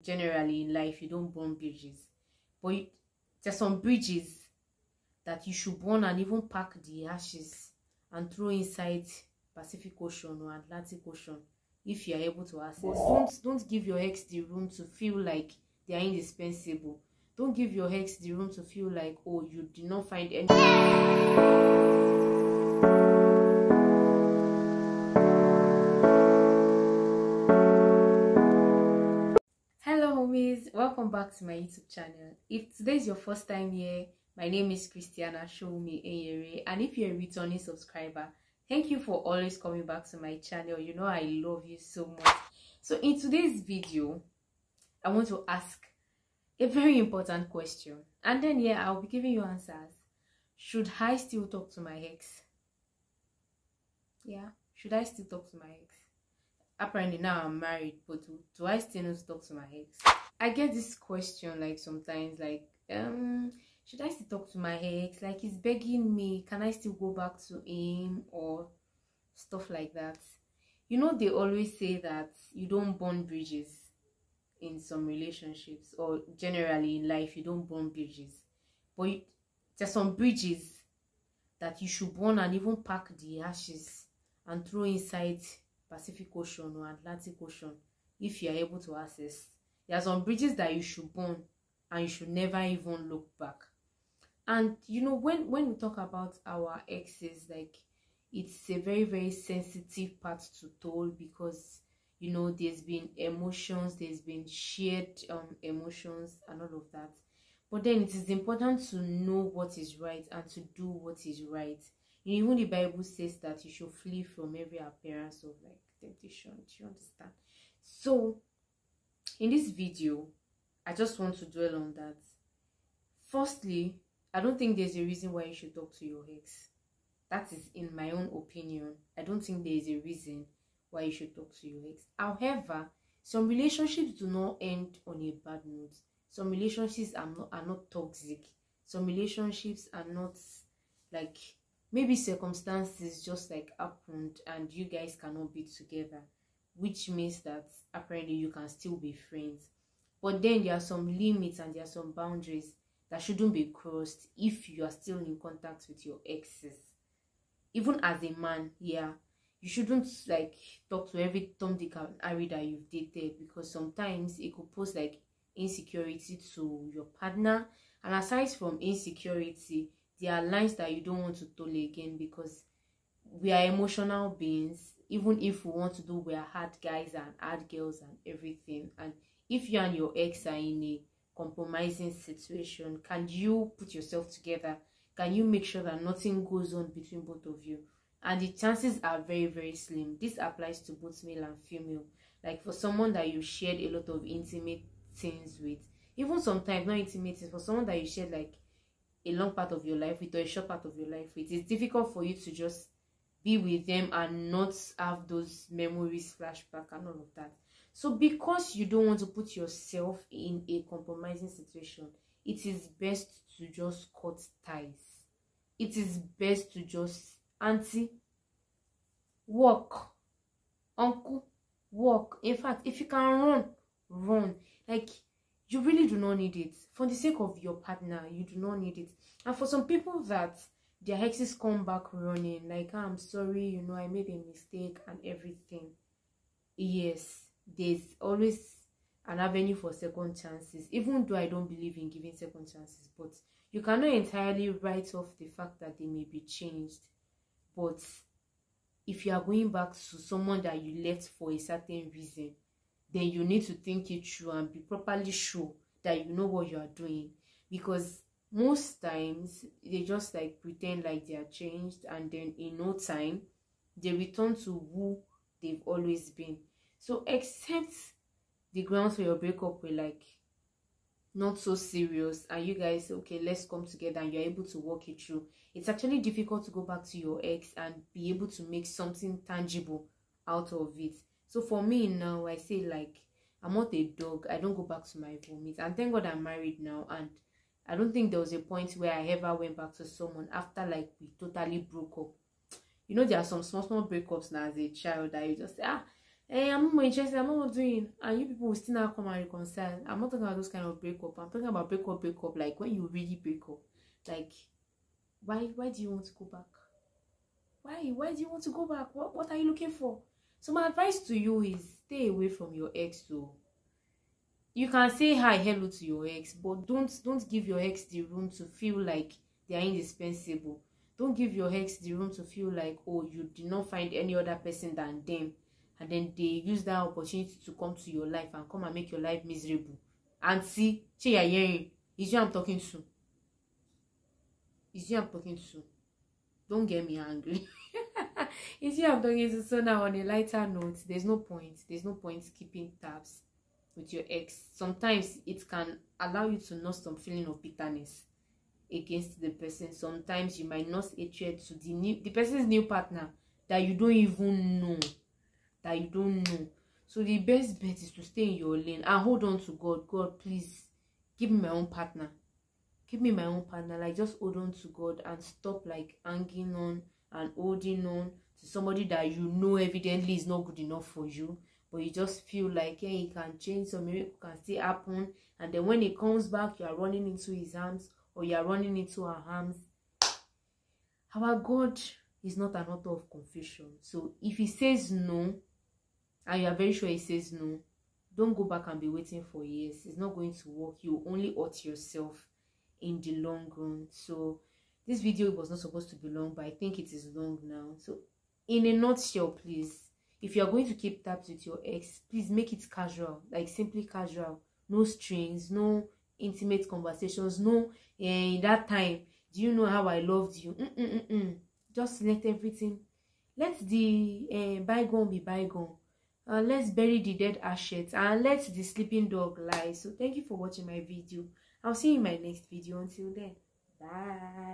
Generally in life, you don't burn bridges, but there's some bridges that you should burn and even pack the ashes and throw inside Pacific Ocean or Atlantic Ocean if you are able to access. Don't give your ex the room to feel like they are indispensable. Don't give your ex the room to feel like, oh, you did not find any. Hello homies, welcome back to my YouTube channel. If today is your first time here, my name is Christiana Showme Enyere, and if you're a returning subscriber, thank you for always coming back to my channel. You know I love you so much. So in today's video, I want to ask a very important question, and then I'll be giving you answers. Should I still talk to my ex? Should I still talk to my ex? Apparently now I'm married, but do I still need to talk to my ex? I get this question like sometimes, like should I still talk to my ex? Like, he's begging me, can I still go back to him or stuff like that? You know, they always say that you don't burn bridges in some relationships, or generally in life, you don't burn bridges, but there's some bridges that you should burn and even pack the ashes and throw inside Pacific Ocean or Atlantic Ocean if you are able to access. There are some bridges that you should burn and you should never even look back. And you know, when we talk about our exes, like, it's a very, very sensitive part to tell, because you know there's been emotions, there's been shared emotions and all of that. But then it is important to know what is right and to do what is right. Even the Bible says that you should flee from every appearance of like temptation. Do you understand? So in this video, I just want to dwell on that. Firstly, I don't think there's a reason why you should talk to your ex. That is in my own opinion. I don't think there is a reason why you should talk to your ex. However, some relationships do not end on a bad note. Some relationships are not toxic. Some relationships are not like, maybe circumstances just like happened and you guys cannot be together, which means that apparently you can still be friends. But then there are some limits and there are some boundaries that shouldn't be crossed if you are still in contact with your exes. Even as a man, you shouldn't like talk to every Tom, Dick and Harry that you've dated, because sometimes it could pose like insecurity to your partner. And aside from insecurity, there are lines that you don't want to toll again, because we are emotional beings. Even if we want to do, we are hard guys and hard girls and everything. And if you and your ex are in a compromising situation, can you put yourself together? Can you make sure that nothing goes on between both of you? And the chances are very, very slim. This applies to both male and female. Like, for someone that you shared a lot of intimate things with, even sometimes not intimate things, for someone that you shared like a long part of your life with or a short part of your life with, it's difficult for you to just be with them and not have those memories flashback and all of that. So because you don't want to put yourself in a compromising situation, it is best to just cut ties. It is best to just, auntie, walk, uncle, walk. In fact, if you can run. Like, you really do not need it. For the sake of your partner, you do not need it. And for some people that their exes come back running, like, I'm sorry, you know, I made a mistake and everything. Yes, there's always an avenue for second chances, even though I don't believe in giving second chances. But you cannot entirely write off the fact that they may be changed. But if you are going back to someone that you left for a certain reason, then you need to think it through and be properly sure that you know what you are doing. Because most times they just like pretend like they are changed, and then in no time they return to who they've always been. So except the grounds for your breakup were like not so serious and you guys say, okay, let's come together, and you're able to walk it through, it's actually difficult to go back to your ex and be able to make something tangible out of it. So for me now, I say, like, I'm not a dog. I don't go back to my vomit. And thank God I'm married now. And I don't think there was a point where I ever went back to someone after, like, we totally broke up. You know, there are some small breakups now as a child that you just say, Hey, I'm not more interested, I'm not doing, and you people will still not come and reconcile. I'm not talking about those kind of breakup. I'm talking about breakup, like when you really break up. Like, why do you want to go back? Why do you want to go back? What are you looking for? So my advice to you is stay away from your ex. So you can say hi, hello to your ex, but don't give your ex the room to feel like they are indispensable. Don't give your ex the room to feel like, oh, you did not find any other person than them, and then they use that opportunity to come to your life and come and make your life miserable. And see, she are hearing, is you I'm talking to. Is you I'm talking to. Don't get me angry. Is you I'm talking to. So now on a lighter note, there's no point keeping tabs with your ex. Sometimes it can allow you to nurse some feeling of bitterness against the person. Sometimes you might nurse hatred to the person's new partner that you don't even know. So the best bet is to stay in your lane and hold on to God. God, please give me my own partner. Like, just hold on to God and stop like hanging on and holding on to somebody that you know evidently is not good enough for you, but you just feel like, yeah, he can change, some miracle can still happen, and then when he comes back, you are running into his arms or you are running into her arms. Our God is not an author of confusion. So if he says no, and you are very sure he says no, don't go back and be waiting for years. It's not going to work. You only hurt yourself in the long run. So this video was not supposed to be long, but I think it is long now. So in a nutshell, please, if you are going to keep tabs with your ex, please make it casual, like simply casual. No strings, no intimate conversations, no in that time, do you know how I loved you? Just let everything, let the bygone be bygone. Let's bury the dead ashes and let the sleeping dog lie. So thank you for watching my video. I'll see you in my next video. Until then, bye.